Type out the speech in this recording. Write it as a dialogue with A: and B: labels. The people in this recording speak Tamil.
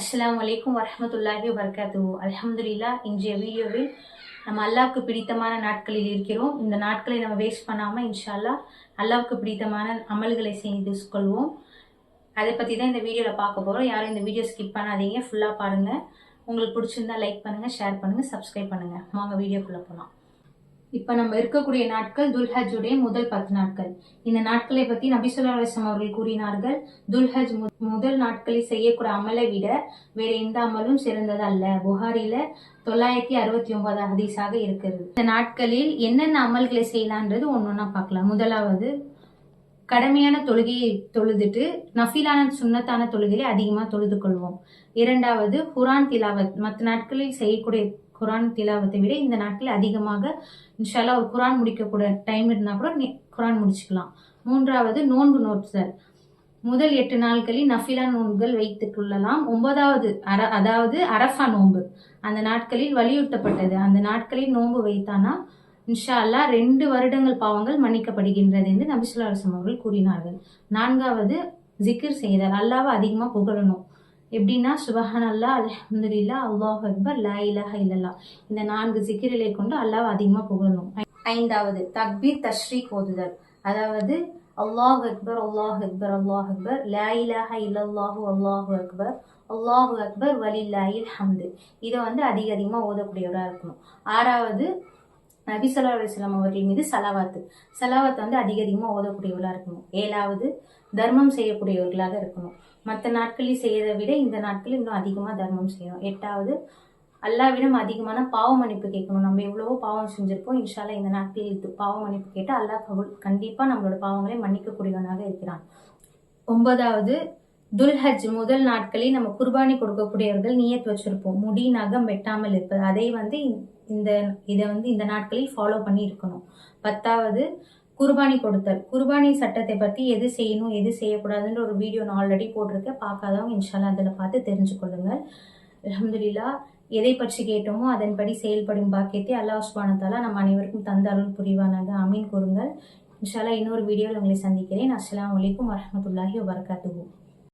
A: அஸ்ஸலாமு அலைக்கும் வரஹ்மத்துல்லாஹி வபரகாத்துஹு. அல்ஹம்துலில்லாஹ். இன்றைய வீடியோவில் நம்ம அல்லாஹ்வுக்கு பிடித்தமான நாட்களில் இருக்கிறோம். இந்த நாட்களை நம்ம வேஸ்ட் பண்ணாமல் இன்ஷா அல்லாஹ் அல்லாஹ்வுக்கு பிடித்தமான அமல்களை செய்து கொள்வோம். அதை பற்றி தான் இந்த வீடியோவில் பார்க்க போகிறோம். யாரும் இந்த வீடியோ ஸ்கிப் பண்ணாதீங்க, ஃபுல்லாக பாருங்கள். உங்களுக்கு பிடிச்சிருந்தா லைக் பண்ணுங்கள், ஷேர் பண்ணுங்கள், சப்ஸ்கிரைப் பண்ணுங்கள். வாங்க வீடியோக்குள்ளே போகலாம். இப்போ நம்ம இருக்கக்கூடிய நாட்கள் துல்ஹஜ்ஜுடைய முதல் 10 நாட்கள். இந்த நாட்களை பற்றி நபி ஸல்லல்லாஹு அலைஹி வஸல்லம் அவர்கள் கூறினார்கள், துல்ஹஜ் முதல் நாட்களில் செய்யக்கூடிய அமலை விட வேற எந்த அமலும் சிறந்தது அல்ல. புகாரில 969 ஹதீஸாக இருக்கிறது. இந்த நாட்களில் என்னென்ன அமல்களை செய்யலான்றது ஒன்னொன்னா பார்க்கலாம். முதலாவது, கடமையான தொழுகையை தொழுதுட்டு நஃபிலான சுன்னத்தான தொழுகையை அதிகமாக தொழுது கொள்வோம். இரண்டாவது, குரான் திலாவத். மற்ற நாட்களில் செய்யக்கூடிய குரான் திலாவத்தை விட இந்த நாட்களில் அதிகமாக இன்ஷா அல்லாஹ் ஒரு குரான் முடிக்கக்கூடிய டைம் இருந்தால் கூட குரான் முடிச்சுக்கலாம். மூன்றாவது, நோன்பு நோற்றுதல். முதல் 8 நாட்களில் நஃபிலா நோன்புகள் வைத்துக் கொள்ளலாம். 9வது அதாவது அரஃபா நோன்பு அந்த நாட்களில் வலியுறுத்தப்பட்டது. அந்த நாட்களில் நோன்பு வைத்தானா இன்ஷா அல்லாஹ் 2 வருடங்கள் பாவங்கள் மன்னிக்கப்படுகின்றது என்று நபி ஸல்லல்லாஹு அலைஹி வஸல்லம் அவர்கள் கூறினார்கள். 4வது, ஜிக்ர் செய்தல். அல்லாஹ்வை அதிகமா புகழணும். எப்படின்னா, சுபஹான் அல்லாஹ், அல்ஹம்துலில்லாஹ், அல்லாஹு அக்பர், லா இலாஹ இல்லல்லாஹ். இந்த 4 ஜிக்ரிலே கொண்டு அல்லாஹ்வை அதிகமா புகழணும். 5வது, தக்பீர் தஷ்ரீக் ஓதுதல். அதாவது அல்லாஹு அக்பர், அல்லாஹு அக்பர், அல்லாஹு அக்பர், லா இலாஹ இல்லல்லாஹு, அல்லாஹு அக்பர், அல்லாஹு அக்பர், வலில்லாஹில் ஹம்து. இதை அதிகமாக ஓதக்கூடியவராக இருக்கணும். 6வது, நபி ஸல்லல்லாஹு அலைஹி வஸல்லம் அவர்கள் மீது சலாவத் அதிகமாக ஓதக்கூடியவர்களாக இருக்கணும். 7வது, தர்மம் செய்யக்கூடியவர்களாக இருக்கணும். மற்ற நாட்களில் செய்யறதை விட இந்த நாட்களில் இன்னும் அதிகமாக தர்மம் செய்யணும். 8வது, அல்லாஹ்விடம் அதிகமான பாவ மன்னிப்பு கேட்கணும். நம்ம எவ்வளவோ பாவம் செஞ்சிருப்போம். இன்ஷா அல்லாஹ் இந்த நாட்களில் பாவ மன்னிப்பு கேட்டு அல்லாஹ் கண்டிப்பா நம்மளோட பாவங்களை மன்னிக்கக்கூடியவனாக இருக்கிறான். 9வது, துல்ஹஜ் முதல் நாட்களில் நம்ம குர்பானி கொடுக்கக்கூடியவர்கள் நியத் வச்சிருப்போம், முடி நகம் வெட்டாமல் இருப்பது. அதை இந்த நாட்களில் ஃபாலோ பண்ணி இருக்கணும். 10வது, குர்பானி கொடுத்தல். குர்பானி சட்டத்தை பற்றி எது செய்யணும் எது செய்யக்கூடாதுன்ற ஒரு வீடியோ நான் ஆல்ரெடி போட்டிருக்கேன். பார்க்காதவங்க இன்ஷா அல்லாஹ் அதில் பார்த்து தெரிஞ்சு கொள்ளுங்கள். அல்ஹம்துலில்லாஹ். எதை பற்றி கேட்டோமோ அதன்படி செயல்படும் பாக்கியத்தை அல்லாஹ் சுப்ஹானஹு வ தஆலா நம்ம அனைவருக்கும் தந்தருள் புரிவானாக. ஆமீன் கூறுங்கள். இன்ஷா அல்லாஹ் இன்னொரு வீடியோவில் உங்களை சந்திக்கிறேன். அஸ்ஸலாமு அலைக்கும் வரஹ்மத்துல்லாஹி வபரகாத்துஹு.